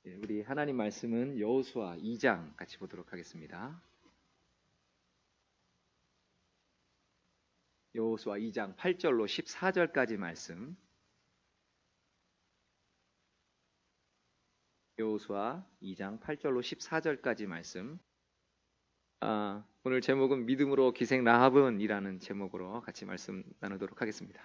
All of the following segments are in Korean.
우리 하나님 말씀은 여호수아 2장 같이 보도록 하겠습니다. 여호수아 2장 8절로 14절까지 말씀. 여호수아 2장 8절로 14절까지 말씀. 오늘 제목은 믿음으로 기생 라합은이라는 제목으로 같이 말씀 나누도록 하겠습니다.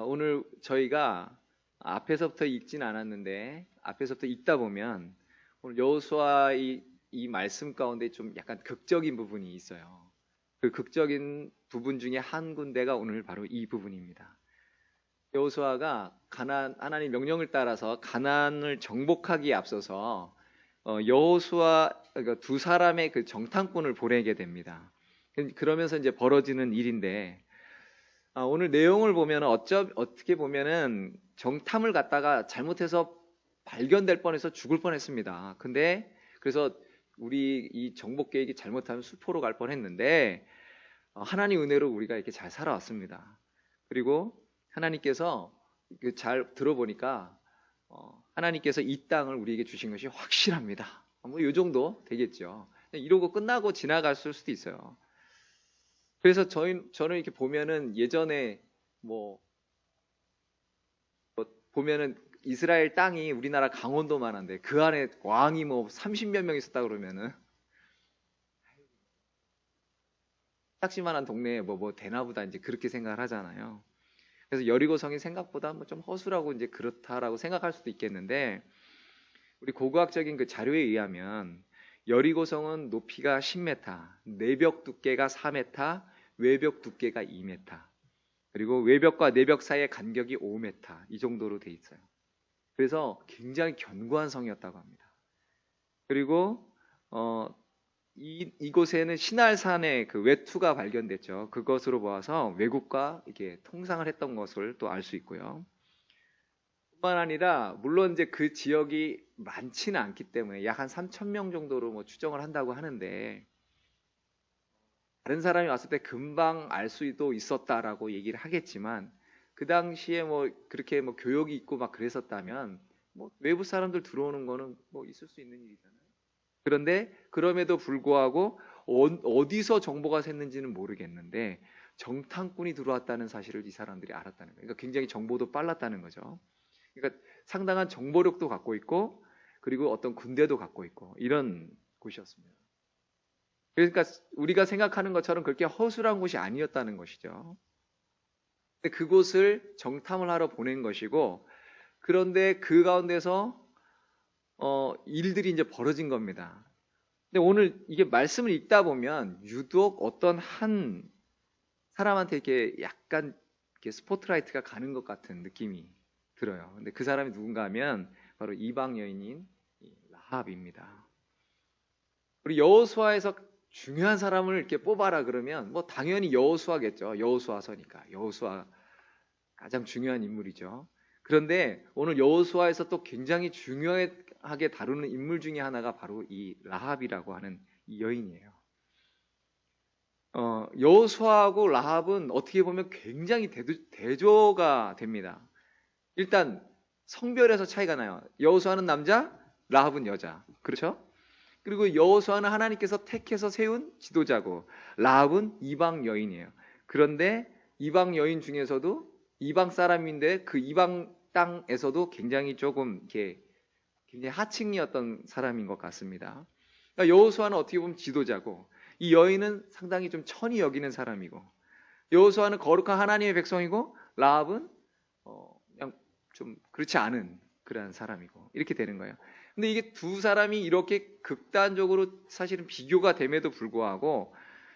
오늘 저희가 앞에서부터 읽진 않았는데 앞에서부터 읽다 보면 오늘 여호수아 이 말씀 가운데 좀 약간 극적인 부분이 있어요. 그 극적인 부분 중에 한 군데가 오늘 바로 이 부분입니다. 여호수아가 하나님 명령을 따라서 가나안을 정복하기에 앞서서 여호수아 그러니까 두 사람의 그 정탐꾼을 보내게 됩니다. 그러면서 이제 벌어지는 일인데 오늘 내용을 보면 어떻게 보면은 정탐을 갔다가 잘못해서 발견될 뻔해서 죽을 뻔했습니다. 근데 그래서 우리 이 정복 계획이 잘못하면 수포로 갈 뻔했는데 하나님 은혜로 우리가 이렇게 잘 살아왔습니다. 그리고 하나님께서 잘 들어보니까 하나님께서 이 땅을 우리에게 주신 것이 확실합니다. 뭐 이 정도 되겠죠. 이러고 끝나고 지나갈 수도 있어요. 그래서 저는 이렇게 보면은 예전에 보면은 이스라엘 땅이 우리나라 강원도만 한데 그 안에 왕이 30몇 명 있었다 그러면은 딱지만한 동네에 되나보다 이제 그렇게 생각을 하잖아요. 그래서 여리고성이 생각보다 좀 허술하고 이제 그렇다라고 생각할 수도 있겠는데 우리 고고학적인 그 자료에 의하면 여리고성은 높이가 10m, 내벽 두께가 4m, 외벽 두께가 2m, 그리고 외벽과 내벽 사이의 간격이 5m 이 정도로 돼 있어요. 그래서 굉장히 견고한 성이었다고 합니다. 그리고 이곳에는 신할산의 그 외투가 발견됐죠. 그것으로 보아서 외국과 이렇게 통상을 했던 것을 또 알 수 있고요. 뿐만 아니라 물론 이제 그 지역이 많지는 않기 때문에 약 한 3,000명 정도로 추정을 한다고 하는데 다른 사람이 왔을 때 금방 알 수도 있었다라고 얘기를 하겠지만 그 당시에 그렇게 교역이 있고 막 그랬었다면 외부 사람들 들어오는 거는 있을 수 있는 일이잖아요. 그런데 그럼에도 불구하고 어디서 정보가 샜는지는 모르겠는데 정탐꾼이 들어왔다는 사실을 이 사람들이 알았다는 거예요. 그러니까 굉장히 정보도 빨랐다는 거죠. 그러니까 상당한 정보력도 갖고 있고 그리고 어떤 군대도 갖고 있고 이런 곳이었습니다. 그러니까 우리가 생각하는 것처럼 그렇게 허술한 곳이 아니었다는 것이죠. 근데 그곳을 정탐을 하러 보낸 것이고 그런데 그 가운데서 일들이 이제 벌어진 겁니다. 근데 오늘 이게 말씀을 읽다 보면 유독 어떤 한 사람한테 이렇게 약간 이렇게 스포트라이트가 가는 것 같은 느낌이 들어요. 근데 그 사람이 누군가 하면 바로 이방 여인인 라합입니다. 우리 여호수아에서 중요한 사람을 이렇게 뽑아라 그러면 당연히 여호수아겠죠. 여호수아서니까 여호수아 가장 중요한 인물이죠. 그런데 오늘 여호수아에서 또 굉장히 중요하게 다루는 인물 중에 하나가 바로 이 라합이라고 하는 이 여인이에요. 여호수아하고 라합은 어떻게 보면 굉장히 대조가 됩니다. 일단 성별에서 차이가 나요. 여호수아는 남자, 라합은 여자. 그렇죠? 그리고 여호수아는 하나님께서 택해서 세운 지도자고 라합은 이방 여인이에요. 그런데 이방 여인 중에서도 이방 사람인데 그 이방 땅에서도 굉장히 조금 이렇게 굉장히 하층이었던 사람인 것 같습니다. 그러니까 여호수아는 어떻게 보면 지도자고 이 여인은 상당히 좀 천히 여기는 사람이고 여호수아는 거룩한 하나님의 백성이고 라합은 그냥 좀 그렇지 않은 그런 사람이고 이렇게 되는 거예요. 근데 이게 두 사람이 이렇게 극단적으로 사실은 비교가 됨에도 불구하고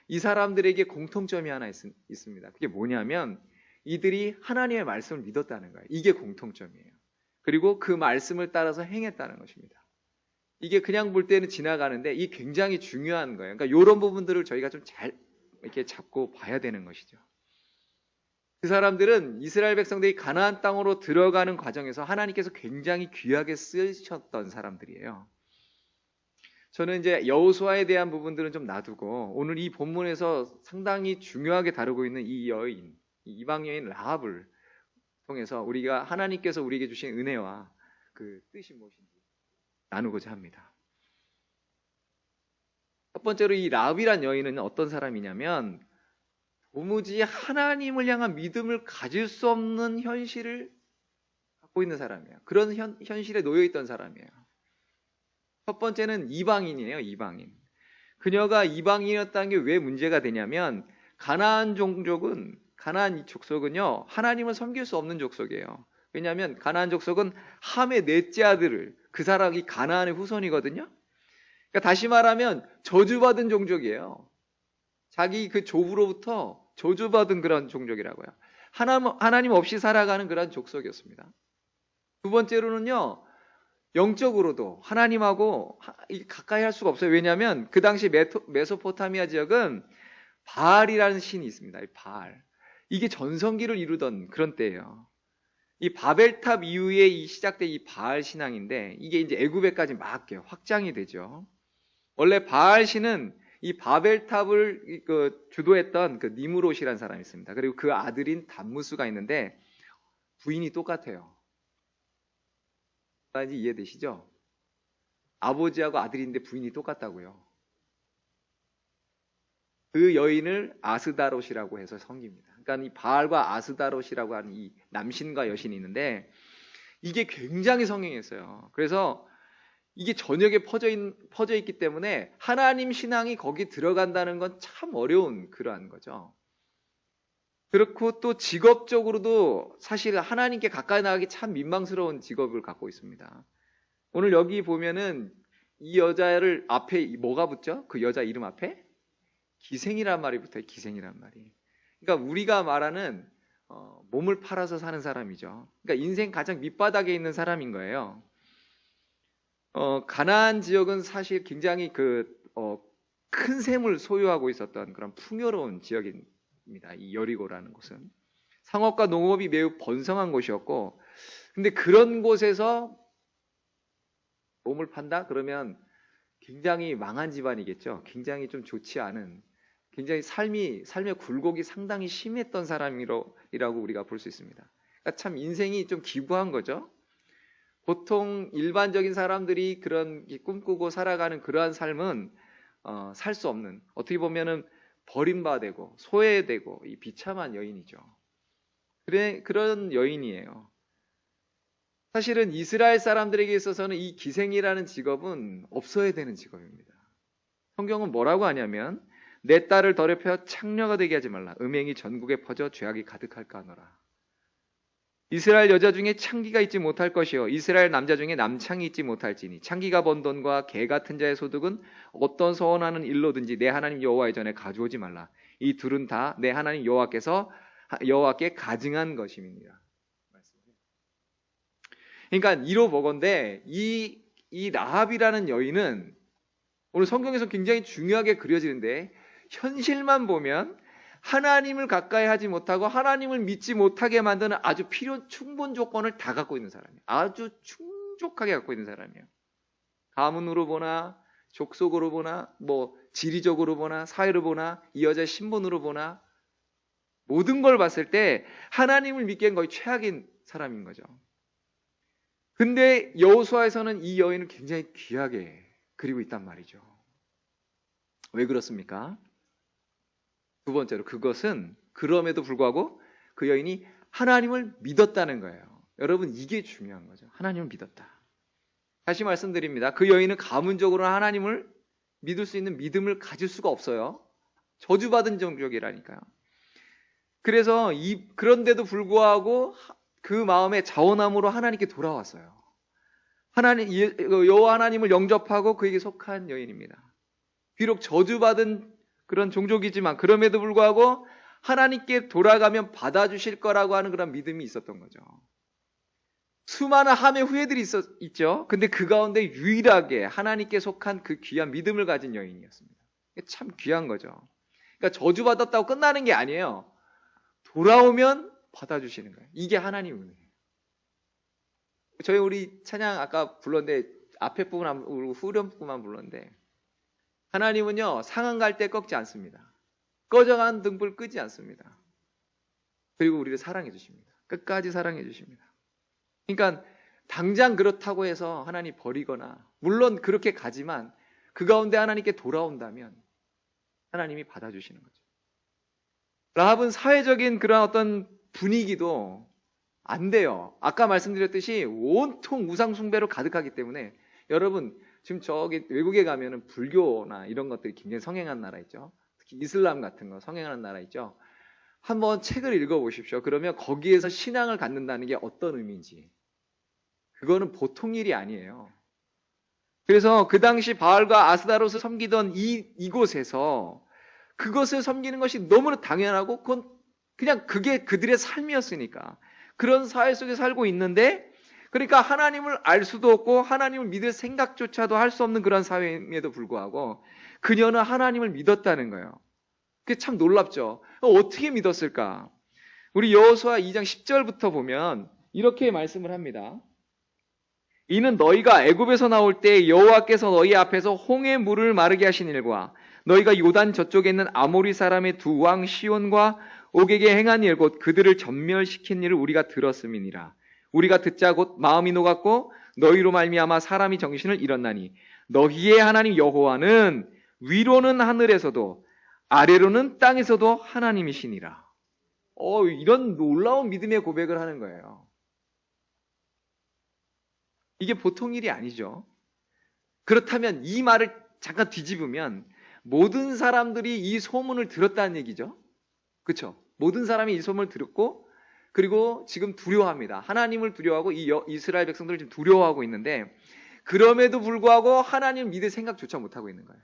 이 사람들에게 공통점이 하나 있습니다. 그게 뭐냐면 이들이 하나님의 말씀을 믿었다는 거예요. 이게 공통점이에요. 그리고 그 말씀을 따라서 행했다는 것입니다. 이게 그냥 볼 때는 지나가는데 이 굉장히 중요한 거예요. 그러니까 이런 부분들을 저희가 좀 잘 이렇게 잡고 봐야 되는 것이죠. 그 사람들은 이스라엘 백성들이 가나안 땅으로 들어가는 과정에서 하나님께서 굉장히 귀하게 쓰셨던 사람들이에요. 저는 이제 여호수아에 대한 부분들은 좀 놔두고 오늘 이 본문에서 상당히 중요하게 다루고 있는 이 여인, 이방 여인 라합을 통해서 우리가 하나님께서 우리에게 주신 은혜와 그 뜻이 무엇인지 나누고자 합니다. 첫 번째로 이 라합이란 여인은 어떤 사람이냐면 도무지 하나님을 향한 믿음을 가질 수 없는 현실을 갖고 있는 사람이에요. 그런 현실에 놓여 있던 사람이에요. 첫 번째는 이방인이에요. 이방인. 그녀가 이방인이었다는 게 왜 문제가 되냐면 가나안 족속은요 하나님을 섬길 수 없는 족속이에요. 왜냐하면 가나안 족속은 함의 넷째 아들을, 그 사람이 가나안의 후손이거든요. 그러니까 다시 말하면 저주받은 종족이에요. 자기 그 조부로부터 저주받은 그런 종족이라고요. 하나님 없이 살아가는 그런 족속이었습니다. 두 번째로는요, 영적으로도 하나님하고 가까이 할 수가 없어요. 왜냐하면 그 당시 메소포타미아 지역은 바알이라는 신이 있습니다. 바알. 이게 전성기를 이루던 그런 때예요. 이 바벨탑 이후에 시작된 이 바알 신앙인데 이게 이제 애굽에까지 막 확장이 되죠. 원래 바알 신은 이 바벨탑을 주도했던 그 니므롯이라는 사람이 있습니다. 그리고 그 아들인 담무스가 있는데 부인이 똑같아요. 이해되시죠? 아버지하고 아들인데 부인이 똑같다고요. 그 여인을 아스다롯이라고 해서 섬깁니다. 그러니까 이 바알과 아스다롯이라고 하는 이 남신과 여신이 있는데 이게 굉장히 성행했어요. 그래서 이게 전역에 퍼져 있기 때문에 하나님 신앙이 거기 들어간다는 건 참 어려운 그러한 거죠. 그렇고 또 직업적으로도 사실 하나님께 가까이 나가기 참 민망스러운 직업을 갖고 있습니다. 오늘 여기 보면은 이 여자를 앞에 뭐가 붙죠? 그 여자 이름 앞에? 기생이란 말이 붙어요. 기생이란 말이. 그러니까 우리가 말하는 몸을 팔아서 사는 사람이죠. 그러니까 인생 가장 밑바닥에 있는 사람인 거예요. 가나안 지역은 사실 굉장히 큰 샘을 소유하고 있었던 그런 풍요로운 지역입니다. 이 여리고라는 곳은 상업과 농업이 매우 번성한 곳이었고, 근데 그런 곳에서 몸을 판다? 그러면 굉장히 망한 집안이겠죠. 굉장히 좀 좋지 않은, 굉장히 삶의 굴곡이 상당히 심했던 사람이라고 우리가 볼 수 있습니다. 그러니까 참 인생이 좀 기구한 거죠. 보통 일반적인 사람들이 그런 꿈꾸고 살아가는 그러한 삶은 살 수 없는, 어떻게 보면은 버림받되고 소외되고 이 비참한 여인이죠. 그런 여인이에요. 사실은 이스라엘 사람들에게 있어서는 이 기생이라는 직업은 없어야 되는 직업입니다. 성경은 뭐라고 하냐면 내 딸을 더럽혀 창녀가 되게 하지 말라. 음행이 전국에 퍼져 죄악이 가득할까 하노라. 이스라엘 여자 중에 창기가 있지 못할 것이요 이스라엘 남자 중에 남창이 있지 못할지니 창기가 번 돈과 개 같은 자의 소득은 어떤 서원하는 일로든지 내 하나님 여호와의 전에 가져오지 말라. 이 둘은 다 내 하나님 여호와께 가증한 것임이니라. 그러니까 이로 보건대 이 라합이라는 여인은 오늘 성경에서 굉장히 중요하게 그려지는데 현실만 보면 하나님을 가까이 하지 못하고 하나님을 믿지 못하게 만드는 아주 충분 조건을 다 갖고 있는 사람이에요. 아주 충족하게 갖고 있는 사람이에요. 가문으로 보나 족속으로 보나 지리적으로 보나 사회로 보나 이 여자의 신분으로 보나 모든 걸 봤을 때 하나님을 믿기엔 거의 최악인 사람인 거죠. 근데 여호수아에서는 이 여인을 굉장히 귀하게 그리고 있단 말이죠. 왜 그렇습니까? 두 번째로 그것은 그럼에도 불구하고 그 여인이 하나님을 믿었다는 거예요. 여러분 이게 중요한 거죠. 하나님을 믿었다. 다시 말씀드립니다. 그 여인은 가문적으로는 하나님을 믿을 수 있는 믿음을 가질 수가 없어요. 저주받은 종족이라니까요. 그래서 그런데도 불구하고 그 마음의 자원함으로 하나님께 돌아왔어요. 여호와 하나님을 영접하고 그에게 속한 여인입니다. 비록 저주받은 그런 종족이지만 그럼에도 불구하고 하나님께 돌아가면 받아주실 거라고 하는 그런 믿음이 있었던 거죠. 수많은 함의 후예들이 있죠. 근데 그 가운데 유일하게 하나님께 속한 그 귀한 믿음을 가진 여인이었습니다. 참 귀한 거죠. 그러니까 저주받았다고 끝나는 게 아니에요. 돌아오면 받아주시는 거예요. 이게 하나님의 은혜예요. 우리 찬양 아까 불렀는데 앞에 부분 안 부르고 후렴 부분만 불렀는데 하나님은요 상한 갈 때 꺾지 않습니다. 꺼져간 등불 끄지 않습니다. 그리고 우리를 사랑해 주십니다. 끝까지 사랑해 주십니다. 그러니까 당장 그렇다고 해서 하나님 버리거나, 물론 그렇게 가지만 그 가운데 하나님께 돌아온다면 하나님이 받아주시는 거죠. 라합은 사회적인 그런 어떤 분위기도 안 돼요. 아까 말씀드렸듯이 온통 우상숭배로 가득하기 때문에, 여러분 지금 저기 외국에 가면은 불교나 이런 것들이 굉장히 성행한 나라 있죠. 특히 이슬람 같은 거 성행하는 나라 있죠. 한번 책을 읽어보십시오. 그러면 거기에서 신앙을 갖는다는 게 어떤 의미인지, 그거는 보통 일이 아니에요. 그래서 그 당시 바알과 아스다롯을 섬기던 이곳에서 그것을 섬기는 것이 너무나 당연하고, 그건 그냥 그게 그들의 삶이었으니까 그런 사회 속에 살고 있는데, 그러니까 하나님을 알 수도 없고 하나님을 믿을 생각조차도 할 수 없는 그런 사회임에도 불구하고 그녀는 하나님을 믿었다는 거예요. 그게 참 놀랍죠. 어떻게 믿었을까? 우리 여호수아 2장 10절부터 보면 이렇게 말씀을 합니다. 이는 너희가 애굽에서 나올 때 여호와께서 너희 앞에서 홍해 물을 마르게 하신 일과 너희가 요단 저쪽에 있는 아모리 사람의 두 왕 시온과 옥에게 행한 일 곧 그들을 전멸시킨 일을 우리가 들었음이니라. 우리가 듣자 곧 마음이 녹았고 너희로 말미암아 사람이 정신을 잃었나니 너희의 하나님 여호와는 위로는 하늘에서도 아래로는 땅에서도 하나님이시니라. 이런 놀라운 믿음의 고백을 하는 거예요. 이게 보통 일이 아니죠. 그렇다면 이 말을 잠깐 뒤집으면 모든 사람들이 이 소문을 들었다는 얘기죠. 그렇죠? 모든 사람이 이 소문을 들었고, 그리고 지금 두려워합니다. 하나님을 두려워하고 이 이스라엘 백성들을 지금 두려워하고 있는데, 그럼에도 불구하고 하나님을 믿을 생각조차 못하고 있는 거예요.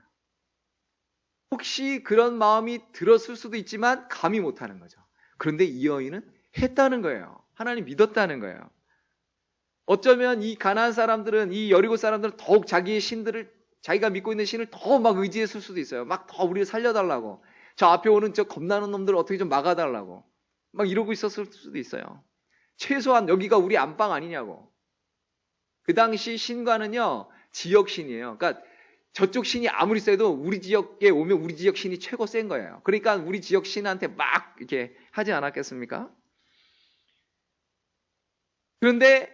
혹시 그런 마음이 들었을 수도 있지만 감히 못하는 거죠. 그런데 이 여인은 했다는 거예요. 하나님 믿었다는 거예요. 어쩌면 이 가나안 사람들은, 이 여리고 사람들은 더욱 자기의 신들을, 자기가 믿고 있는 신을 더 막 의지했을 수도 있어요. 막 더 우리를 살려달라고, 저 앞에 오는 저 겁나는 놈들을 어떻게 좀 막아달라고 막 이러고 있었을 수도 있어요. 최소한 여기가 우리 안방 아니냐고. 그 당시 신과는요, 지역 신이에요. 그러니까 저쪽 신이 아무리 세도 우리 지역에 오면 우리 지역 신이 최고 센 거예요. 그러니까 우리 지역 신한테 막 이렇게 하지 않았겠습니까? 그런데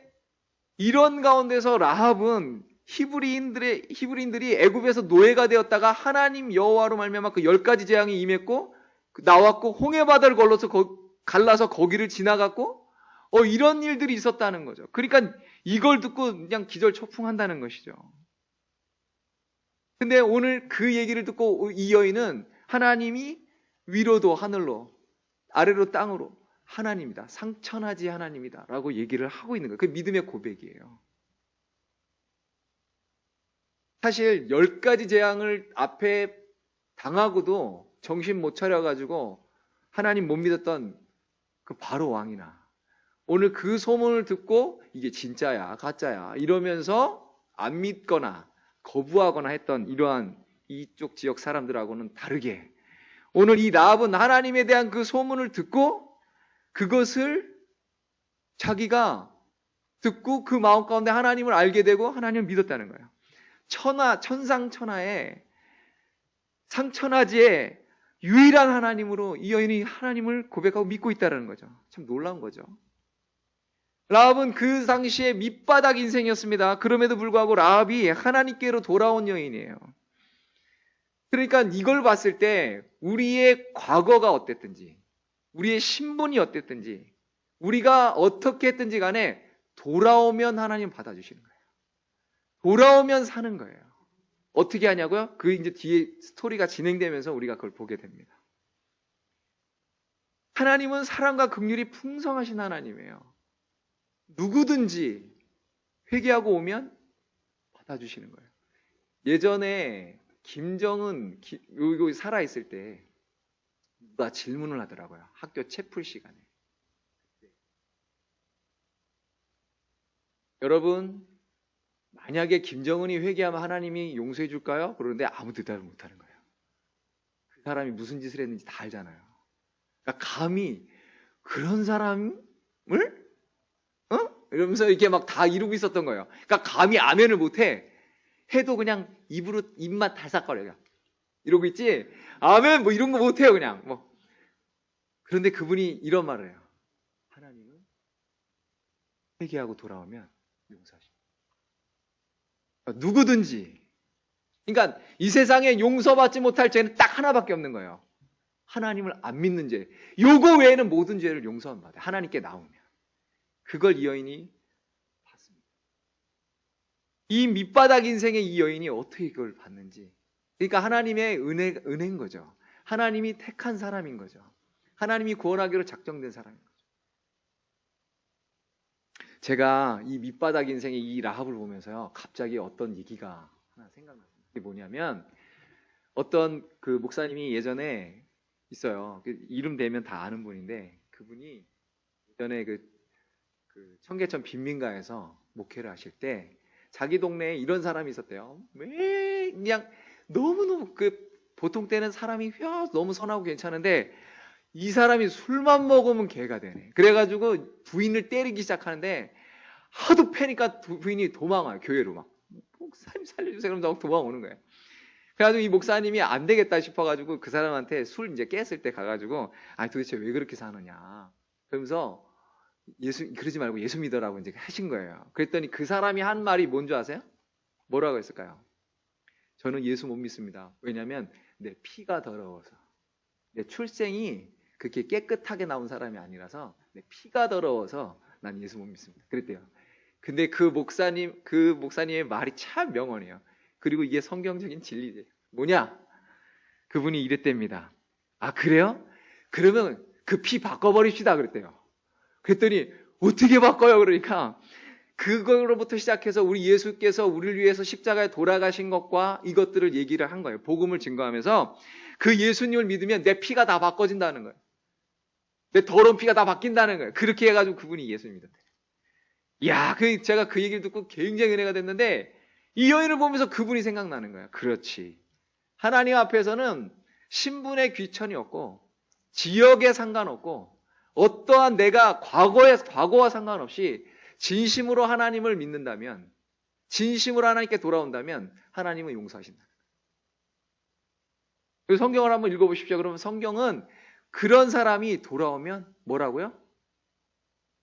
이런 가운데서 라합은 히브리인들이 애굽에서 노예가 되었다가 하나님 여호와로 말미암아 그 10가지 재앙이 임했고, 나왔고 홍해 바다를 갈라서 거기를 지나갔고, 이런 일들이 있었다는 거죠. 그러니까 이걸 듣고 그냥 기절초풍한다는 것이죠. 근데 오늘 그 얘기를 듣고 이 여인은 하나님이 위로도 하늘로, 아래로 땅으로 하나님이다, 상천하지 하나님이다 라고 얘기를 하고 있는 거예요. 그게 믿음의 고백이에요. 사실 10가지 재앙을 앞에 당하고도 정신 못 차려가지고 하나님 못 믿었던 그 바로 왕이나, 오늘 그 소문을 듣고 이게 진짜야 가짜야 이러면서 안 믿거나 거부하거나 했던 이러한 이쪽 지역 사람들하고는 다르게, 오늘 이 라합은 하나님에 대한 그 소문을 듣고 그것을 자기가 듣고 그 마음 가운데 하나님을 알게 되고 하나님을 믿었다는 거예요. 천상천하에 상천하지의 유일한 하나님으로 이 여인이 하나님을 고백하고 믿고 있다는 거죠. 참 놀라운 거죠. 라합은 그 당시에 밑바닥 인생이었습니다. 그럼에도 불구하고 라합이 하나님께로 돌아온 여인이에요. 그러니까 이걸 봤을 때 우리의 과거가 어땠든지, 우리의 신분이 어땠든지, 우리가 어떻게 했든지 간에 돌아오면 하나님 받아주시는 거예요. 돌아오면 사는 거예요. 어떻게 하냐고요? 그 이제 뒤에 스토리가 진행되면서 우리가 그걸 보게 됩니다. 하나님은 사랑과 긍휼이 풍성하신 하나님이에요. 누구든지 회개하고 오면 받아주시는 거예요. 예전에 김정은 여기 살아있을 때 누가 질문을 하더라고요. 학교 채플 시간에. 여러분, 만약에 김정은이 회개하면 하나님이 용서해 줄까요? 그러는데 아무 대답을 못하는 거예요. 그 사람이 무슨 짓을 했는지 다 알잖아요. 그러니까 감히 그런 사람을 이러면서 이렇게 막 다 이루고 있었던 거예요. 그러니까 감히 아멘을 못해. 해도 그냥 입만 달싹거려요. 이러고 있지. 아멘 뭐 이런 거 못해요 그냥. 뭐. 그런데 그분이 이런 말을 해요. 하나님은 회개하고 돌아오면 용서하십니다. 누구든지. 그러니까 이 세상에 용서받지 못할 죄는 딱 하나밖에 없는 거예요. 하나님을 안 믿는 죄. 요거 외에는 모든 죄를 용서만 받아요. 하나님께 나오면. 그걸 이 여인이 받습니다. 이 밑바닥 인생의 이 여인이 어떻게 이걸 받는지. 그러니까 하나님의 은혜인 거죠. 하나님이 택한 사람인 거죠. 하나님이 구원하기로 작정된 사람인 거죠. 제가 이 밑바닥 인생의 이 라합을 보면서요, 갑자기 어떤 얘기가 하나 생각났어요. 그게 뭐냐면, 어떤 그 목사님이 예전에 있어요. 이름 대면 다 아는 분인데, 그분이 예전에 그 청계천 빈민가에서 목회를 하실 때, 자기 동네에 이런 사람이 있었대요. 왜 그냥 너무너무 보통 때는 사람이 너무 선하고 괜찮은데, 이 사람이 술만 먹으면 개가 되네. 그래가지고 부인을 때리기 시작하는데 하도 패니까 부인이 도망와요. 교회로 막. 목사님 살려주세요. 그러면서 도망오는 거예요. 그래가지고 이 목사님이 안 되겠다 싶어가지고 그 사람한테 술 이제 깼을 때 가가지고 아니 도대체 왜 그렇게 사느냐. 그러면서 그러지 말고 예수 믿어라고 이제 하신 거예요. 그랬더니 그 사람이 한 말이 뭔지 아세요? 뭐라고 했을까요? 저는 예수 못 믿습니다. 왜냐면 내 피가 더러워서. 내 출생이 그렇게 깨끗하게 나온 사람이 아니라서 내 피가 더러워서 난 예수 못 믿습니다. 그랬대요. 근데 그 목사님의 말이 참 명언이에요. 그리고 이게 성경적인 진리죠. 뭐냐? 그분이 이랬답니다. 아, 그래요? 그러면 그 피 바꿔버립시다. 그랬대요. 그랬더니 어떻게 바꿔요? 그러니까 그거로부터 시작해서 우리 예수께서 우리를 위해서 십자가에 돌아가신 것과 이것들을 얘기를 한 거예요. 복음을 증거하면서 그 예수님을 믿으면 내 피가 다 바꿔진다는 거예요. 내 더러운 피가 다 바뀐다는 거예요. 그렇게 해가지고 그분이 예수를 믿었대요. 이야, 제가 그 얘기를 듣고 굉장히 은혜가 됐는데 이 여인을 보면서 그분이 생각나는 거예요. 그렇지. 하나님 앞에서는 신분의 귀천이 없고 지역에 상관없고 어떠한 내가 과거와 상관없이 진심으로 하나님을 믿는다면, 진심으로 하나님께 돌아온다면 하나님은 용서하신다. 성경을 한번 읽어보십시오. 그러면 성경은 그런 사람이 돌아오면 뭐라고요?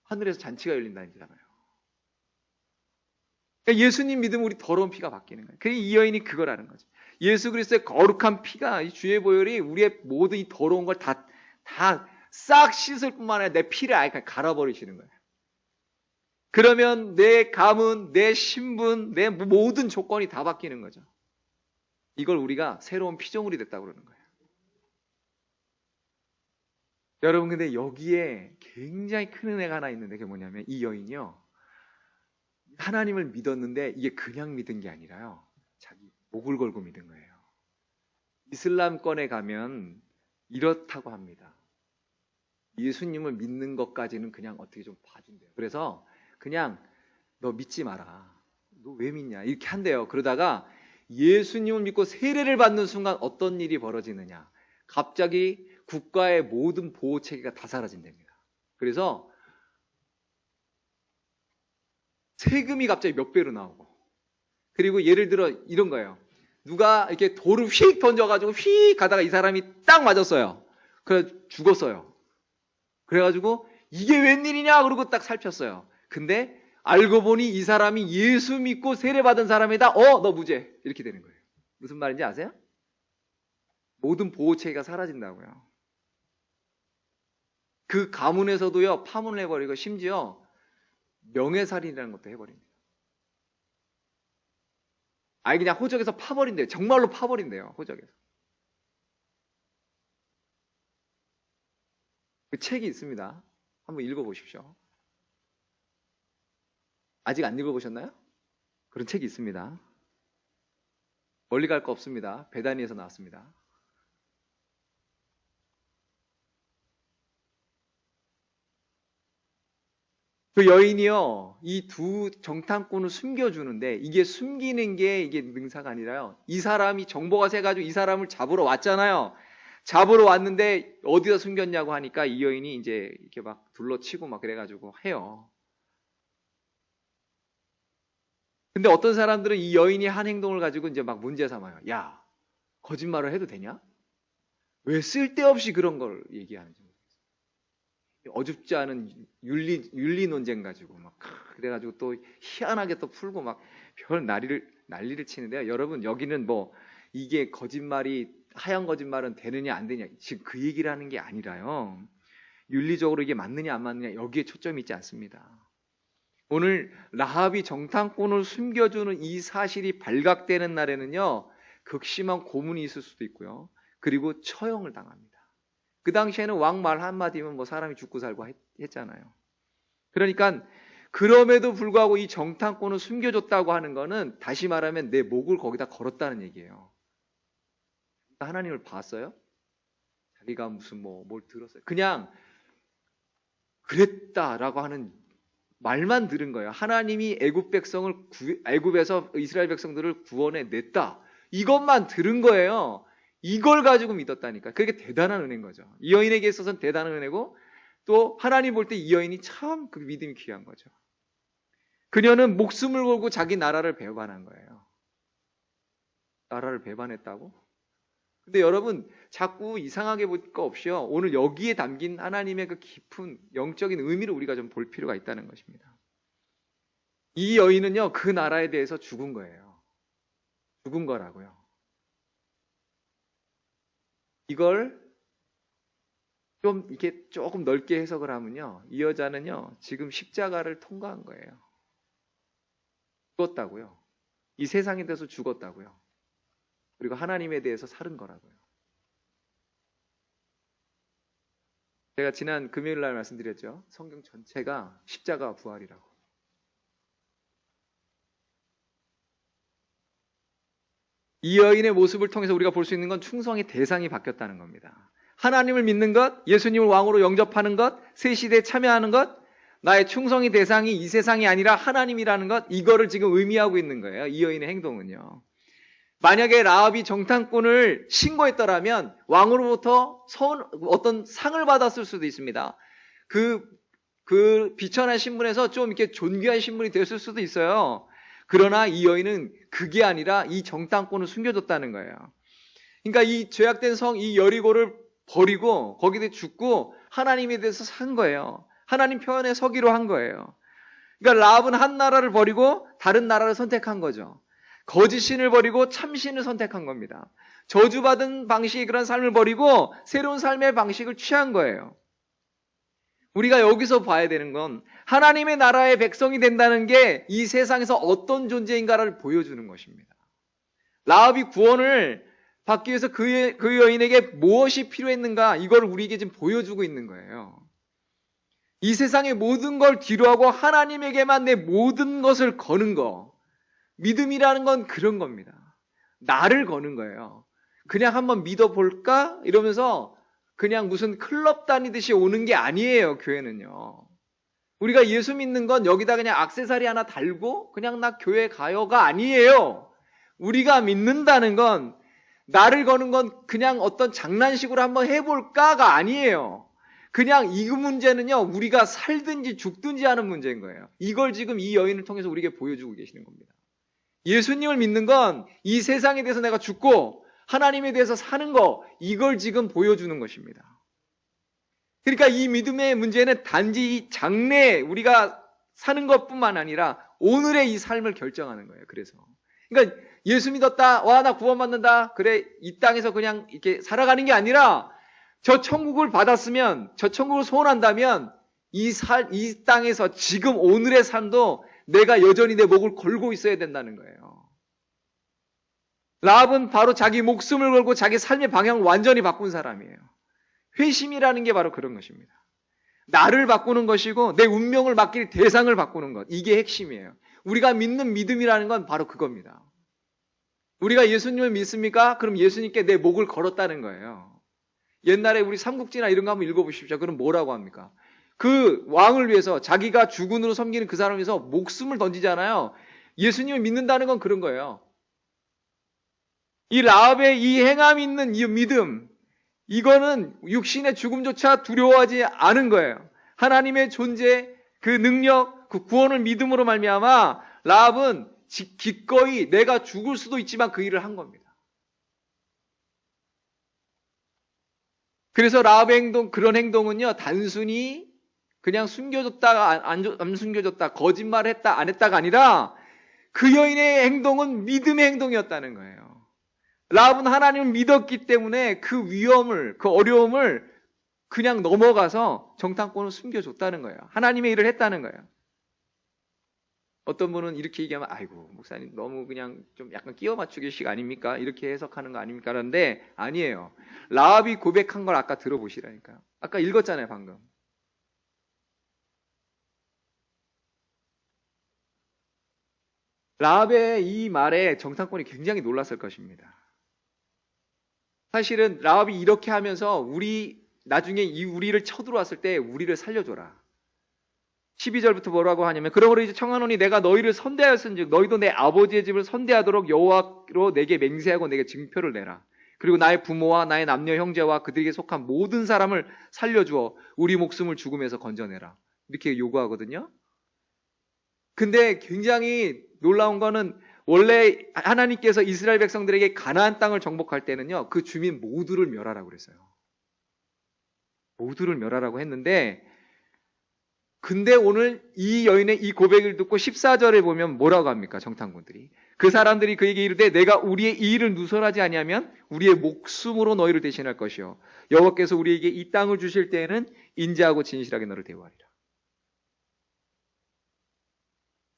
하늘에서 잔치가 열린다는 얘기잖아요. 그러니까 예수님 믿으면 우리 더러운 피가 바뀌는 거예요. 그래서 이 여인이 그걸 아는 거죠. 예수 그리스도의 거룩한 피가, 이 주의 보혈이 우리의 모든 이 더러운 걸 다 싹 씻을 뿐만 아니라 내 피를 아예 갈아버리시는 거예요. 그러면 내 가문, 내 신분, 내 모든 조건이 다 바뀌는 거죠. 이걸 우리가 새로운 피조물이 됐다고 그러는 거예요. 여러분, 근데 여기에 굉장히 큰 은혜가 하나 있는데 그게 뭐냐면 이 여인이요, 하나님을 믿었는데 이게 그냥 믿은 게 아니라요, 자기 목을 걸고 믿은 거예요. 이슬람권에 가면 이렇다고 합니다. 예수님을 믿는 것까지는 그냥 어떻게 좀 봐준대요. 그래서 그냥 너 믿지 마라. 너 왜 믿냐? 이렇게 한대요. 그러다가 예수님을 믿고 세례를 받는 순간 어떤 일이 벌어지느냐? 갑자기 국가의 모든 보호 체계가 다 사라진답니다. 그래서 세금이 갑자기 몇 배로 나오고, 그리고 예를 들어 이런 거예요. 누가 이렇게 돌을 휙 던져가지고 휙 가다가 이 사람이 딱 맞았어요. 그래 죽었어요. 그래가지고 이게 웬일이냐 그러고 딱 살폈어요. 근데 알고 보니 이 사람이 예수 믿고 세례받은 사람이다. 너 무죄. 이렇게 되는 거예요. 무슨 말인지 아세요? 모든 보호체계가 사라진다고요. 그 가문에서도요, 파문을 해버리고 심지어 명예살인이라는 것도 해버립니다. 아예 그냥 호적에서 파버린대요. 정말로 파버린대요. 호적에서. 그 책이 있습니다. 한번 읽어보십시오. 아직 안 읽어보셨나요? 그런 책이 있습니다. 멀리 갈 거 없습니다. 베다니에서 나왔습니다. 그 여인이요, 이 두 정탐꾼을 숨겨주는데, 이게 숨기는 게 이게 능사가 아니라요, 이 사람이 정보가 새가지고 이 사람을 잡으러 왔잖아요. 잡으러 왔는데 어디다 숨겼냐고 하니까 이 여인이 이제 이렇게 막 둘러치고 막 그래가지고 해요. 근데 어떤 사람들은 이 여인이 한 행동을 가지고 이제 막 문제 삼아요. 야, 거짓말을 해도 되냐? 왜 쓸데없이 그런 걸 얘기하는지 모르겠어요. 어줍지 않은 윤리 논쟁 가지고 막 그래가지고 또 희한하게 또 풀고 막 별 난리를 치는데요. 여러분 여기는 뭐 이게 거짓말이 하얀 거짓말은 되느냐 안 되느냐 지금 그 얘기를 하는 게 아니라요. 윤리적으로 이게 맞느냐 안 맞느냐 여기에 초점이 있지 않습니다. 오늘 라합이 정탐꾼을 숨겨주는 이 사실이 발각되는 날에는요. 극심한 고문이 있을 수도 있고요. 그리고 처형을 당합니다. 그 당시에는 왕 말 한마디면 뭐 사람이 죽고 살고 했잖아요. 그러니까 그럼에도 불구하고 이 정탐꾼을 숨겨줬다고 하는 거는 다시 말하면 내 목을 거기다 걸었다는 얘기예요. 하나님을 봤어요? 자기가 무슨 뭘 들었어요? 그냥 그랬다라고 하는 말만 들은 거예요. 하나님이 애굽에서 이스라엘 백성들을 구원해 냈다. 이것만 들은 거예요. 이걸 가지고 믿었다니까. 그게 대단한 은혜인 거죠. 이 여인에게 있어서는 대단한 은혜고 또 하나님 볼 때 이 여인이 참 그 믿음이 귀한 거죠. 그녀는 목숨을 걸고 자기 나라를 배반한 거예요. 나라를 배반했다고? 근데 여러분 자꾸 이상하게 볼 거 없이요. 오늘 여기에 담긴 하나님의 그 깊은 영적인 의미를 우리가 좀 볼 필요가 있다는 것입니다. 이 여인은요. 그 나라에 대해서 죽은 거예요. 죽은 거라고요. 이걸 좀 이렇게 조금 넓게 해석을 하면요. 이 여자는요. 지금 십자가를 통과한 거예요. 죽었다고요. 이 세상에 대해서 죽었다고요. 그리고 하나님에 대해서 살은 거라고요. 제가 지난 금요일 날 말씀드렸죠. 성경 전체가 십자가와 부활이라고. 이 여인의 모습을 통해서 우리가 볼 수 있는 건 충성의 대상이 바뀌었다는 겁니다. 하나님을 믿는 것, 예수님을 왕으로 영접하는 것, 새 시대에 참여하는 것, 나의 충성의 대상이 이 세상이 아니라 하나님이라는 것, 이거를 지금 의미하고 있는 거예요. 이 여인의 행동은요. 만약에 라합이 정탐꾼을 신고했더라면 왕으로부터 어떤 상을 받았을 수도 있습니다. 그 비천한 신분에서 좀 이렇게 존귀한 신분이 됐을 수도 있어요. 그러나 이 여인은 그게 아니라 이 정탐꾼을 숨겨줬다는 거예요. 그러니까 이 죄악된 성, 이 여리고를 버리고 거기에 죽고 하나님에 대해서 산 거예요. 하나님 편에 서기로 한 거예요. 그러니까 라합은 한 나라를 버리고 다른 나라를 선택한 거죠. 거짓신을 버리고 참신을 선택한 겁니다. 저주받은 방식의 그런 삶을 버리고 새로운 삶의 방식을 취한 거예요. 우리가 여기서 봐야 되는 건 하나님의 나라의 백성이 된다는 게 이 세상에서 어떤 존재인가를 보여주는 것입니다. 라합이 구원을 받기 위해서 그 여인에게 무엇이 필요했는가 이걸 우리에게 지금 보여주고 있는 거예요. 이 세상의 모든 걸 뒤로하고 하나님에게만 내 모든 것을 거는 거. 믿음이라는 건 그런 겁니다. 나를 거는 거예요. 그냥 한번 믿어볼까? 이러면서 그냥 무슨 클럽 다니듯이 오는 게 아니에요, 교회는요. 우리가 예수 믿는 건 여기다 그냥 액세서리 하나 달고 그냥 나 교회 가요가 아니에요. 우리가 믿는다는 건 나를 거는 건 그냥 어떤 장난식으로 한번 해볼까가 아니에요. 그냥 이 문제는요, 우리가 살든지 죽든지 하는 문제인 거예요. 이걸 지금 이 여인을 통해서 우리에게 보여주고 계시는 겁니다. 예수님을 믿는 건 이 세상에 대해서 내가 죽고 하나님에 대해서 사는 거, 이걸 지금 보여주는 것입니다. 그러니까 이 믿음의 문제는 단지 이 장래에 우리가 사는 것뿐만 아니라 오늘의 이 삶을 결정하는 거예요. 그러니까 예수 믿었다, 와 나 구원받는다, 그래 이 땅에서 그냥 이렇게 살아가는 게 아니라 저 천국을 받았으면, 저 천국을 소원한다면 이 땅에서 지금 오늘의 삶도 내가 여전히 내 목을 걸고 있어야 된다는 거예요. 라합은 바로 자기 목숨을 걸고 자기 삶의 방향을 완전히 바꾼 사람이에요. 회심이라는 게 바로 그런 것입니다. 나를 바꾸는 것이고 내 운명을 맡길 대상을 바꾸는 것. 이게 핵심이에요. 우리가 믿는 믿음이라는 건 바로 그겁니다. 우리가 예수님을 믿습니까? 그럼 예수님께 내 목을 걸었다는 거예요. 옛날에 우리 삼국지나 이런 거 한번 읽어보십시오. 그럼 뭐라고 합니까? 그 왕을 위해서 자기가 주군으로 섬기는 그 사람을 위해서 목숨을 던지잖아요. 예수님을 믿는다는 건 그런 거예요. 이 라합의 이 행함이 있는 이 믿음, 이거는 육신의 죽음조차 두려워하지 않은 거예요. 하나님의 존재, 그 능력, 그 구원을 믿음으로 말미암아 라합은 기꺼이 내가 죽을 수도 있지만 그 일을 한 겁니다. 그래서 라합의 행동, 그런 행동은요, 단순히 그냥 숨겨줬다가 안 숨겨줬다, 거짓말했다 안 했다가 아니라 그 여인의 행동은 믿음의 행동이었다는 거예요. 라합은 하나님을 믿었기 때문에 그 위험을, 그 어려움을 그냥 넘어가서 정탐꾼을 숨겨줬다는 거예요. 하나님의 일을 했다는 거예요. 어떤 분은 이렇게 얘기하면 아이고 목사님 너무 그냥 좀 약간 끼워 맞추기식 아닙니까? 이렇게 해석하는 거 아닙니까? 그런데 아니에요. 라합이 고백한 걸 아까 들어보시라니까요. 아까 읽었잖아요 방금. 라합의 이 말에 정탐꾼이 굉장히 놀랐을 것입니다. 사실은 라합이 이렇게 하면서 나중에 이 우리를 쳐들어왔을 때 우리를 살려줘라. 12절부터 뭐라고 하냐면 그러므로 이제 청하노니 내가 너희를 선대하였은즉 너희도 내 아버지의 집을 선대하도록 여호와로 내게 맹세하고 내게 증표를 내라. 그리고 나의 부모와 나의 남녀 형제와 그들에게 속한 모든 사람을 살려주어 우리 목숨을 죽음에서 건져내라. 이렇게 요구하거든요. 근데 굉장히 놀라운 거는 원래 하나님께서 이스라엘 백성들에게 가나안 땅을 정복할 때는요. 그 주민 모두를 멸하라고 그랬어요. 모두를 멸하라고 했는데 근데 오늘 이 여인의 이 고백을 듣고 14절에 보면 뭐라고 합니까? 정탐꾼들이. 그 사람들이 그에게 이르되 내가 우리의 이 일을 누설하지 아니하면 우리의 목숨으로 너희를 대신할 것이요 여호와께서 우리에게 이 땅을 주실 때에는 인자하고 진실하게 너를 대우하리라.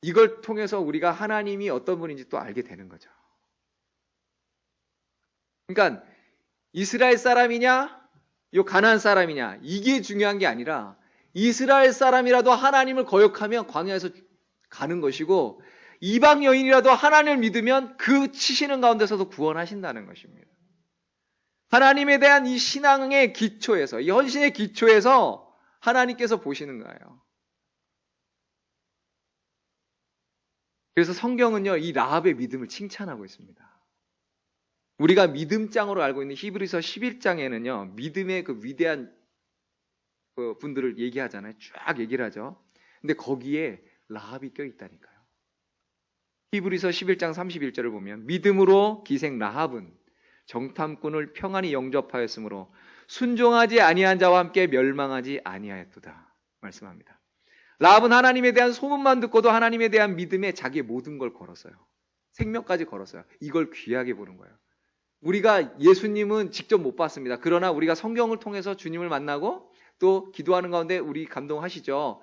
이걸 통해서 우리가 하나님이 어떤 분인지 또 알게 되는 거죠. 그러니까 이스라엘 사람이냐 요 가나안 사람이냐 이게 중요한 게 아니라 이스라엘 사람이라도 하나님을 거역하면 광야에서 가는 것이고 이방 여인이라도 하나님을 믿으면 그 치시는 가운데서도 구원하신다는 것입니다. 하나님에 대한 이 신앙의 기초에서 이 헌신의 기초에서 하나님께서 보시는 거예요. 그래서 성경은요 이 라합의 믿음을 칭찬하고 있습니다. 우리가 믿음장으로 알고 있는 히브리서 11장에는요 믿음의 그 위대한 분들을 얘기하잖아요. 쫙 얘기를 하죠. 근데 거기에 라합이 껴있다니까요. 히브리서 11장 31절을 보면 믿음으로 기생 라합은 정탐꾼을 평안히 영접하였으므로 순종하지 아니한 자와 함께 멸망하지 아니하였도다 말씀합니다. 라합은 하나님에 대한 소문만 듣고도 하나님에 대한 믿음에 자기의 모든 걸 걸었어요. 생명까지 걸었어요. 이걸 귀하게 보는 거예요. 우리가 예수님은 직접 못 봤습니다. 그러나 우리가 성경을 통해서 주님을 만나고 또 기도하는 가운데 우리 감동하시죠.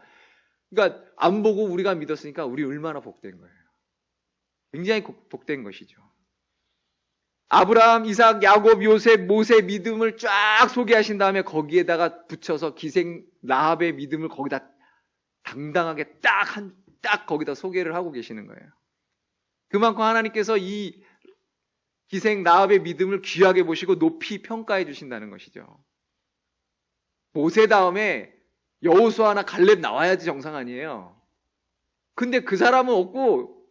그러니까 안 보고 우리가 믿었으니까 우리 얼마나 복된 거예요. 굉장히 복된 것이죠. 아브라함, 이삭, 야곱, 요셉, 모세 믿음을 쫙 소개하신 다음에 거기에다가 붙여서 기생 라합의 믿음을 거기다 당당하게 딱 거기다 소개를 하고 계시는 거예요. 그만큼 하나님께서 이 기생 라합의 믿음을 귀하게 보시고 높이 평가해 주신다는 것이죠. 모세 다음에 여호수아나 갈렙 나와야지 정상 아니에요. 근데 그 사람은 없고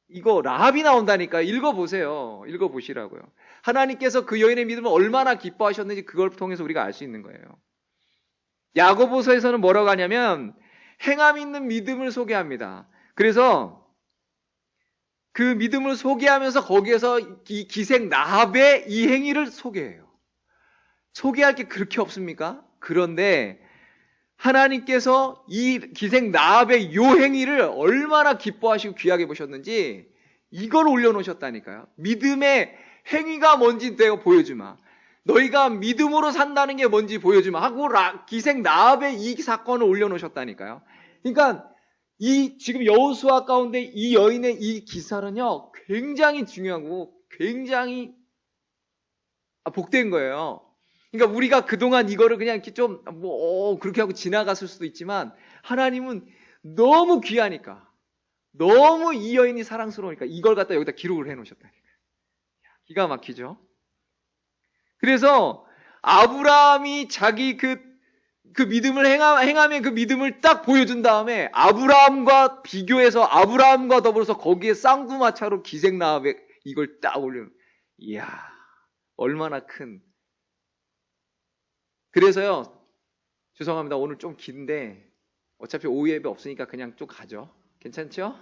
이거 라합이 나온다니까. 읽어보세요. 읽어보시라고요. 하나님께서 그 여인의 믿음을 얼마나 기뻐하셨는지 그걸 통해서 우리가 알 수 있는 거예요. 야고보서에서는 뭐라고 하냐면 행함 있는 믿음을 소개합니다. 그래서 그 믿음을 소개하면서 거기에서 이 기생 라합의 이 행위를 소개해요. 소개할 게 그렇게 없습니까? 그런데 하나님께서 이 기생 라합의 요 행위를 얼마나 기뻐하시고 귀하게 보셨는지 이걸 올려놓으셨다니까요. 믿음의 행위가 뭔지 내가 보여주마. 너희가 믿음으로 산다는 게 뭔지 보여주마 하고 기생 라합의 이 사건을 올려놓으셨다니까요. 그러니까 이 지금 여호수아 가운데 이 여인의 이 기사는요 굉장히 중요하고 굉장히 복된 거예요. 그러니까 우리가 그동안 이거를 그냥 이렇게 좀 그렇게 하고 지나갔을 수도 있지만 하나님은 너무 귀하니까 너무 이 여인이 사랑스러우니까 이걸 갖다 여기다 기록을 해놓으셨다니까. 기가 막히죠. 그래서 아브라함이 자기 그 믿음을 행하면 그 믿음을 딱 보여준 다음에 아브라함과 비교해서 아브라함과 더불어서 거기에 쌍두마차로 기생 라합에 이걸 딱 올려. 이야 얼마나 큰. 그래서요 죄송합니다. 오늘 좀 긴데 어차피 오후 예배 없으니까 그냥 좀 가죠. 괜찮죠?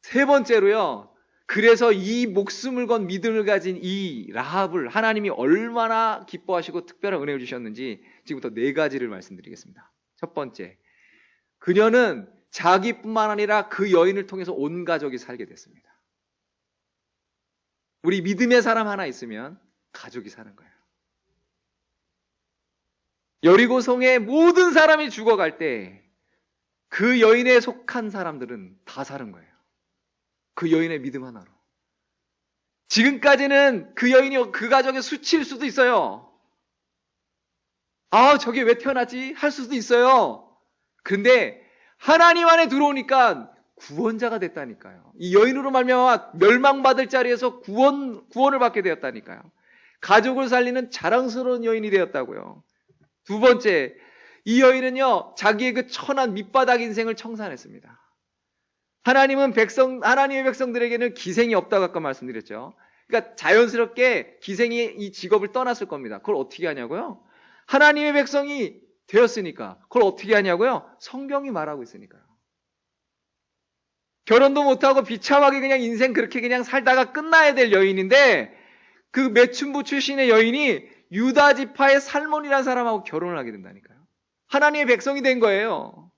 세 번째로요 그래서 이 목숨을 건 믿음을 가진 이 라합을 하나님이 얼마나 기뻐하시고 특별한 은혜를 주셨는지 지금부터 4가지를 말씀드리겠습니다. 첫 번째, 그녀는 자기뿐만 아니라 그 여인을 통해서 온 가족이 살게 됐습니다. 우리 믿음의 사람 하나 있으면 가족이 사는 거예요. 여리고성의 모든 사람이 죽어갈 때 그 여인에 속한 사람들은 다 사는 거예요. 그 여인의 믿음 하나로. 지금까지는 그 여인이 그 가족의 수치일 수도 있어요. 아, 저게 왜 태어났지? 할 수도 있어요. 근데 하나님 안에 들어오니까 구원자가 됐다니까요. 이 여인으로 말미암아 멸망받을 자리에서 구원을 받게 되었다니까요. 가족을 살리는 자랑스러운 여인이 되었다고요. 두 번째, 이 여인은요, 자기의 그 천한 밑바닥 인생을 청산했습니다. 하나님의 백성들에게는 기생이 없다고 아까 말씀드렸죠. 그러니까 자연스럽게 기생이 이 직업을 떠났을 겁니다. 그걸 어떻게 하냐고요? 하나님의 백성이 되었으니까. 그걸 어떻게 하냐고요? 성경이 말하고 있으니까요. 결혼도 못하고 비참하게 그냥 인생 그렇게 그냥 살다가 끝나야 될 여인인데 그 매춘부 출신의 여인이 유다 지파의 살몬이라는 사람하고 결혼을 하게 된다니까요. 하나님의 백성이 된 거예요.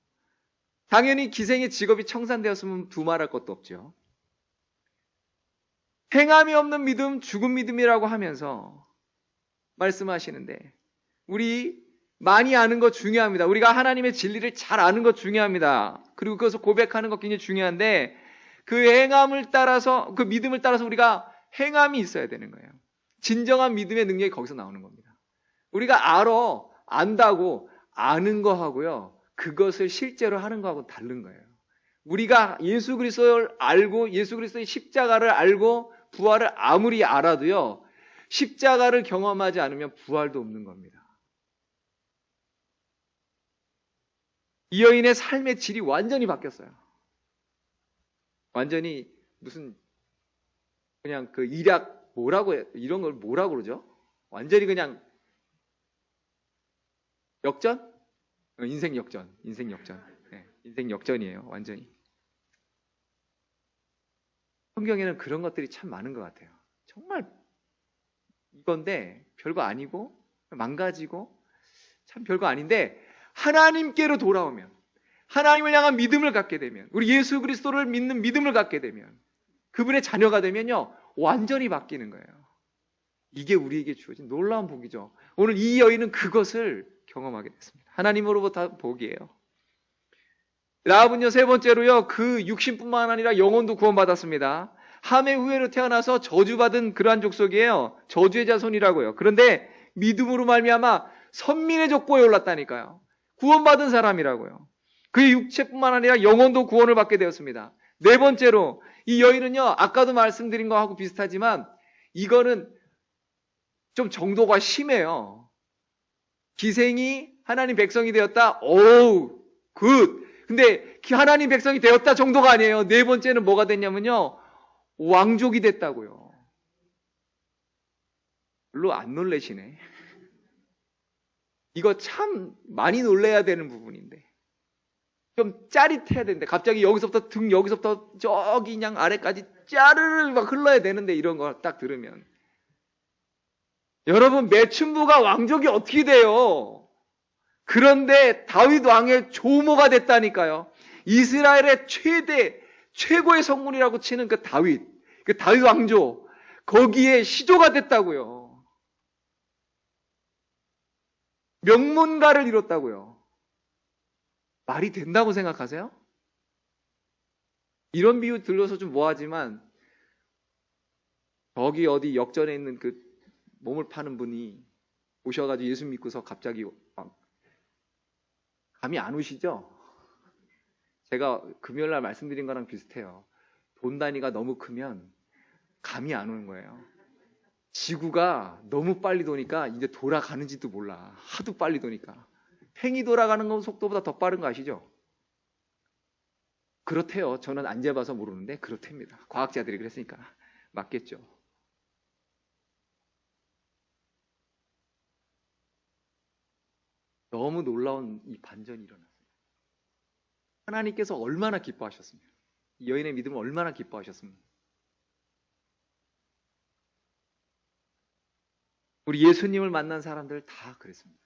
당연히 기생의 직업이 청산되었으면 두말할 것도 없죠. 행함이 없는 믿음, 죽은 믿음이라고 하면서 말씀하시는데 우리 많이 아는 거 중요합니다. 우리가 하나님의 진리를 잘 아는 거 중요합니다. 그리고 그것을 고백하는 거 굉장히 중요한데 그 행함을 따라서, 그 믿음을 따라서 우리가 행함이 있어야 되는 거예요. 진정한 믿음의 능력이 거기서 나오는 겁니다. 우리가 안다고 아는 거하고요, 그것을 실제로 하는 거하고 다른 거예요. 우리가 예수 그리스도를 알고 예수 그리스도의 십자가를 알고 부활을 아무리 알아도요, 십자가를 경험하지 않으면 부활도 없는 겁니다. 이 여인의 삶의 질이 완전히 바뀌었어요. 완전히 무슨 그냥 그 일약 뭐라고 해, 이런 걸 뭐라고 그러죠? 완전히 그냥 역전? 인생 역전. 네, 인생 역전이에요. 완전히. 성경에는 그런 것들이 참 많은 것 같아요. 정말 이건데 별거 아니고 망가지고 참 별거 아닌데 하나님께로 돌아오면, 하나님을 향한 믿음을 갖게 되면, 우리 예수 그리스도를 믿는 믿음을 갖게 되면, 그분의 자녀가 되면요, 완전히 바뀌는 거예요. 이게 우리에게 주어진 놀라운 복이죠. 오늘 이 여인은 그것을 경험하게 됐습니다. 하나님으로부터 복이에요. 라합은요, 세 번째로요, 그 육신뿐만 아니라 영혼도 구원받았습니다. 함의 후예로 태어나서 저주받은 그러한 족속이에요. 저주의 자손이라고요. 그런데 믿음으로 말미암아 선민의 족보에 올랐다니까요. 구원받은 사람이라고요. 그의 육체뿐만 아니라 영혼도 구원을 받게 되었습니다. 네 번째로 이 여인은요, 아까도 말씀드린 거하고 비슷하지만 이거는 좀 정도가 심해요. 기생이 하나님 백성이 되었다. 오우, 굿. 근데 하나님 백성이 되었다 정도가 아니에요. 네 번째는 뭐가 됐냐면요, 왕족이 됐다고요. 별로 안 놀라시네. 이거 참 많이 놀래야 되는 부분인데 좀 짜릿해야 되는데 갑자기 여기서부터 여기서부터 저기 그냥 아래까지 짜르르 막 흘러야 되는데 이런 거 딱 들으면 여러분, 매춘부가 왕족이 어떻게 돼요? 그런데 다윗 왕의 조모가 됐다니까요. 이스라엘의 최고의 성군이라고 치는 그 다윗 왕조, 거기에 시조가 됐다고요. 명문가를 이뤘다고요. 말이 된다고 생각하세요? 이런 비유 들려서 좀 뭐하지만 저기 어디 역전에 있는 그 몸을 파는 분이 오셔가지고 예수 믿고서 갑자기 감이 안 오시죠? 제가 금요일날 말씀드린 거랑 비슷해요. 돈 단위가 너무 크면 감이 안 오는 거예요. 지구가 너무 빨리 도니까 이제 돌아가는지도 몰라. 하도 빨리 도니까. 팽이 돌아가는 건 속도보다 더 빠른 거 아시죠? 그렇대요. 저는 안 재봐서 모르는데 그렇답니다. 과학자들이 그랬으니까 맞겠죠. 너무 놀라운 이 반전이 일어났어요. 하나님께서 얼마나 기뻐하셨으면, 이 여인의 믿음을 얼마나 기뻐하셨으면. 우리 예수님을 만난 사람들 다 그랬습니다.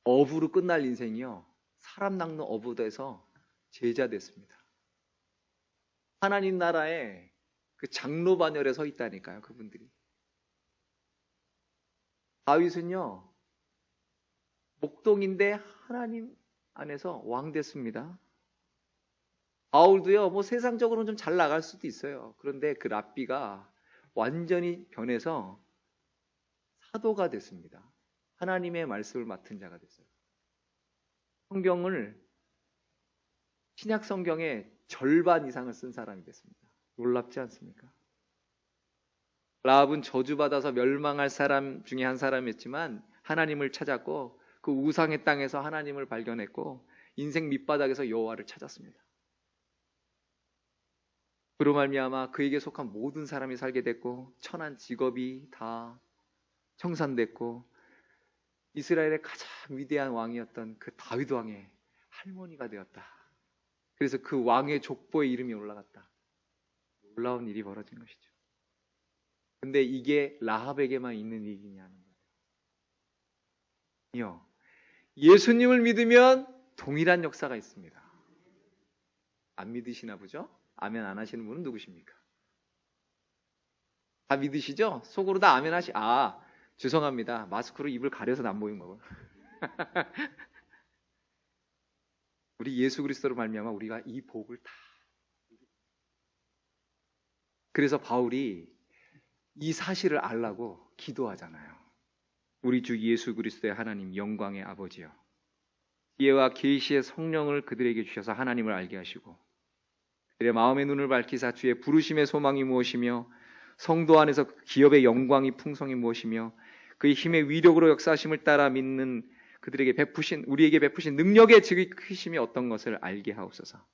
어부로 끝날 인생이요, 사람 낚는 어부에서 제자 됐습니다. 하나님 나라에 그 장로 반열에 서 있다니까요, 그분들이. 다윗은요, 목동인데 하나님 안에서 왕 됐습니다. 바울도요, 뭐 세상적으로는 좀 잘 나갈 수도 있어요. 그런데 그 랍비가 완전히 변해서 사도가 됐습니다. 하나님의 말씀을 맡은 자가 됐어요. 성경을, 신약 성경의 절반 이상을 쓴 사람이 됐습니다. 놀랍지 않습니까? 라합은 저주받아서 멸망할 사람 중에 한 사람이었지만 하나님을 찾았고, 그 우상의 땅에서 하나님을 발견했고, 인생 밑바닥에서 여호와를 찾았습니다. 그로 말미암아 그에게 속한 모든 사람이 살게 됐고, 천한 직업이 다 청산됐고, 이스라엘의 가장 위대한 왕이었던 그 다윗 왕의 할머니가 되었다. 그래서 그 왕의 족보에 이름이 올라갔다. 놀라운 일이 벌어진 것이죠. 근데 이게 라합에게만 있는 일이냐는 거예요. 예수님을 믿으면 동일한 역사가 있습니다. 안 믿으시나 보죠? 아멘 안 하시는 분은 누구십니까? 다 믿으시죠? 속으로 다 아멘 죄송합니다. 마스크로 입을 가려서 안 보이는 거고. 우리 예수 그리스도로 말미암아 우리가 이 복을 다. 그래서 바울이 이 사실을 알라고 기도하잖아요. 우리 주 예수 그리스도의 하나님 영광의 아버지여, 지혜와 계시의 성령을 그들에게 주셔서 하나님을 알게 하시고, 그들의 마음의 눈을 밝히사 주의 부르심의 소망이 무엇이며 성도 안에서 기업의 영광이 풍성이 무엇이며 그의 힘의 위력으로 역사하심을 따라 믿는 그들에게 우리에게 베푸신 능력의 지극히 크심이 어떤 것을 알게 하옵소서.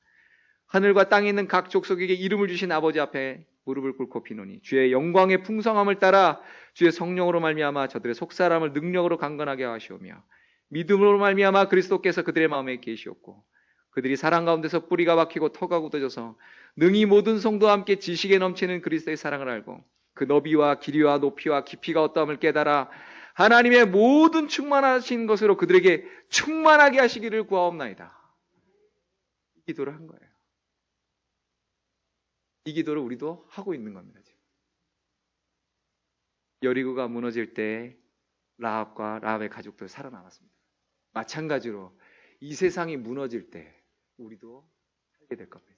하늘과 땅에 있는 각 족속에게 이름을 주신 아버지 앞에 무릎을 꿇고 비노니 주의 영광의 풍성함을 따라 주의 성령으로 말미암아 저들의 속사람을 능력으로 강건하게 하시오며, 믿음으로 말미암아 그리스도께서 그들의 마음에 계시옵고, 그들이 사랑 가운데서 뿌리가 박히고 터가 굳어져서 능히 모든 성도와 함께 지식에 넘치는 그리스도의 사랑을 알고 그 너비와 길이와 높이와 깊이가 어떠함을 깨달아 하나님의 모든 충만하신 것으로 그들에게 충만하게 하시기를 구하옵나이다. 이 기도를 한 거예요. 이 기도를 우리도 하고 있는 겁니다. 지금. 여리고가 무너질 때 라합과 라합의 가족들 살아남았습니다. 마찬가지로 이 세상이 무너질 때 우리도 살게 될 겁니다.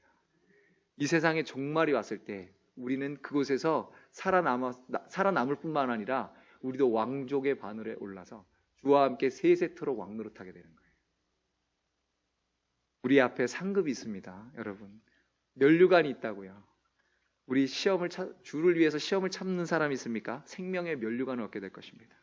이 세상에 종말이 왔을 때 우리는 그곳에서 살아남을 뿐만 아니라 우리도 왕족의 바늘에 올라서 주와 함께 세세토록 왕노릇하게 되는 거예요. 우리 앞에 상급이 있습니다. 여러분, 면류관이 있다고요. 우리 주를 위해서 시험을 참는 사람이 있습니까? 생명의 면류관을 얻게 될 것입니다.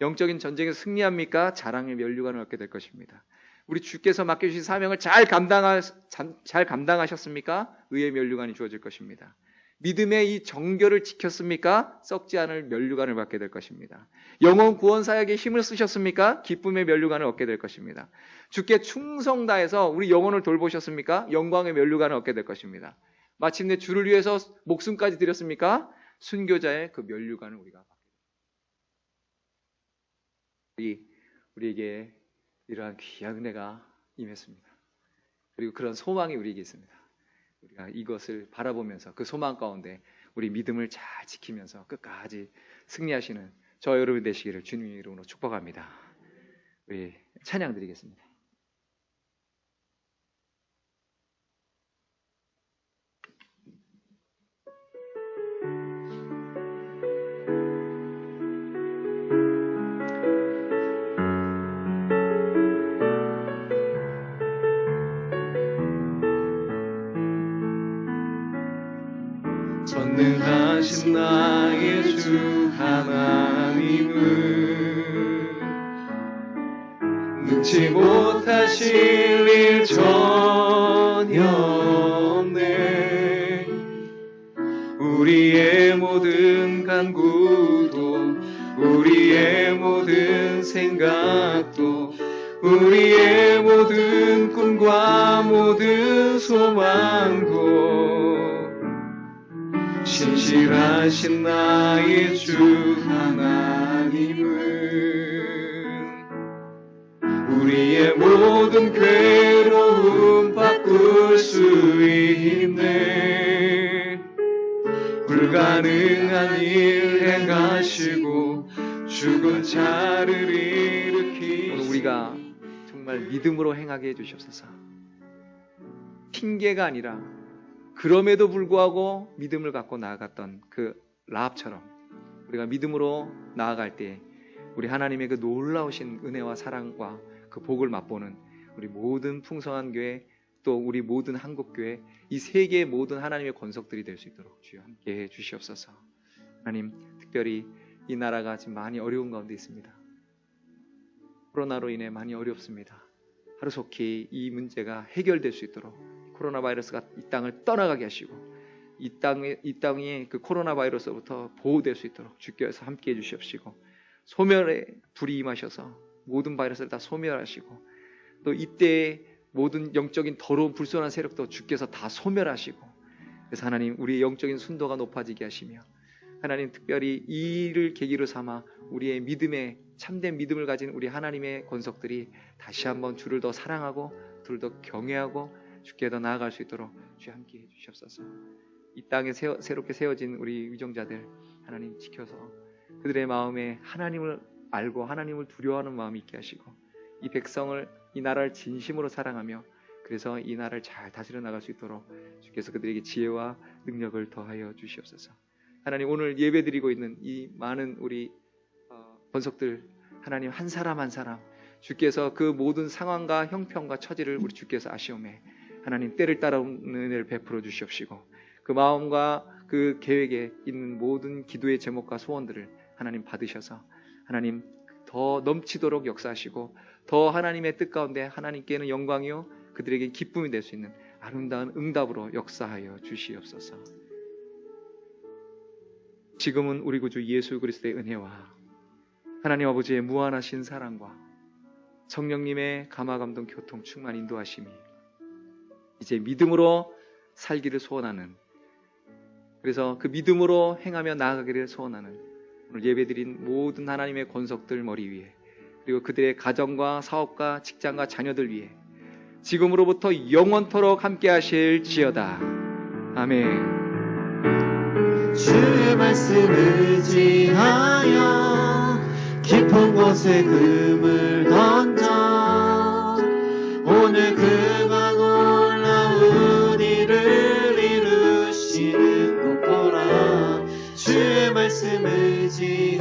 영적인 전쟁에서 승리합니까? 자랑의 면류관을 얻게 될 것입니다. 우리 주께서 맡겨주신 사명을 잘 감당하셨습니까? 의의 면류관이 주어질 것입니다. 믿음의 이 정결을 지켰습니까? 썩지 않을 면류관을 받게 될 것입니다. 영혼 구원 사역에 힘을 쓰셨습니까? 기쁨의 면류관을 얻게 될 것입니다. 주께 충성 다해서 우리 영혼을 돌보셨습니까? 영광의 면류관을 얻게 될 것입니다. 마침내 주를 위해서 목숨까지 드렸습니까? 순교자의 그 면류관을 우리가 받게 됩니다. 우리에게 이러한 귀한 은혜가 임했습니다. 그리고 그런 소망이 우리에게 있습니다. 우리가 이것을 바라보면서 그 소망 가운데 우리 믿음을 잘 지키면서 끝까지 승리하시는 저 여러분 되시기를 주님의 이름으로 축복합니다. 우리 찬양 드리겠습니다. 전능하신 나의 주 하나님은 능치 못하실 일 전혀 없네. 우리의 모든 간구도 우리의 모든 생각도 우리의 모든 꿈과 모든 소망도 신실하신 나의 주 하나님은 우리의 모든 괴로움 바꿀 수 있네. 불가능한 일 행하시고 죽은 자를 일으키시네. 오늘 우리가 정말 믿음으로 행하게 해주시옵소서. 핑계가 아니라 그럼에도 불구하고 믿음을 갖고 나아갔던 그 라합처럼 우리가 믿음으로 나아갈 때 우리 하나님의 그 놀라우신 은혜와 사랑과 그 복을 맛보는 우리 모든 풍성한 교회, 또 우리 모든 한국교회, 이 세계의 모든 하나님의 권속들이 될 수 있도록 주여 함께해 주시옵소서. 하나님, 특별히 이 나라가 지금 많이 어려운 가운데 있습니다. 코로나로 인해 많이 어렵습니다. 하루속히 이 문제가 해결될 수 있도록 코로나 바이러스가 이 땅을 떠나가게 하시고 이 땅이 그 코로나 바이러스로부터 보호될 수 있도록 주께서 함께해 주시옵시고, 소멸에 불이 임하셔서 모든 바이러스를 다 소멸하시고, 또 이때의 모든 영적인 더러운 불순한 세력도 주께서 다 소멸하시고, 그래서 하나님, 우리의 영적인 순도가 높아지게 하시며, 하나님, 특별히 이 일을 계기로 삼아 우리의 믿음에 참된 믿음을 가진 우리 하나님의 권속들이 다시 한번 주를 더 사랑하고 주를 더 경외하고 주께 더 나아갈 수 있도록 주 함께 해주시옵소서. 이 땅에 새롭게 세워진 우리 위정자들 하나님 지켜서 그들의 마음에 하나님을 알고 하나님을 두려워하는 마음이 있게 하시고, 이 백성을, 이 나라를 진심으로 사랑하며 그래서 이 나라를 잘 다스려 나갈 수 있도록 주께서 그들에게 지혜와 능력을 더하여 주시옵소서. 하나님, 오늘 예배드리고 있는 이 많은 우리 권속들 하나님, 한 사람 한 사람 주께서 그 모든 상황과 형편과 처지를 우리 주께서 아시오매 하나님, 때를 따라오는 은혜를 베풀어 주시옵시고, 그 마음과 그 계획에 있는 모든 기도의 제목과 소원들을 하나님 받으셔서 하나님 더 넘치도록 역사하시고, 더 하나님의 뜻 가운데 하나님께는 영광이요 그들에게 기쁨이 될 수 있는 아름다운 응답으로 역사하여 주시옵소서. 지금은 우리 구주 예수 그리스도의 은혜와 하나님 아버지의 무한하신 사랑과 성령님의 감화감동 교통 충만 인도하심이 이제 믿음으로 살기를 소원하는, 그래서 그 믿음으로 행하며 나아가기를 소원하는 오늘 예배드린 모든 하나님의 권속들 머리 위에, 그리고 그들의 가정과 사업과 직장과 자녀들 위에 지금으로부터 영원토록 함께 하실지어다. 아멘. 주의 말씀 의지하여 깊은 곳에 금을 던져 오늘 그가 놀라운 일을 이루시는 것 보라. 주의 말씀 의지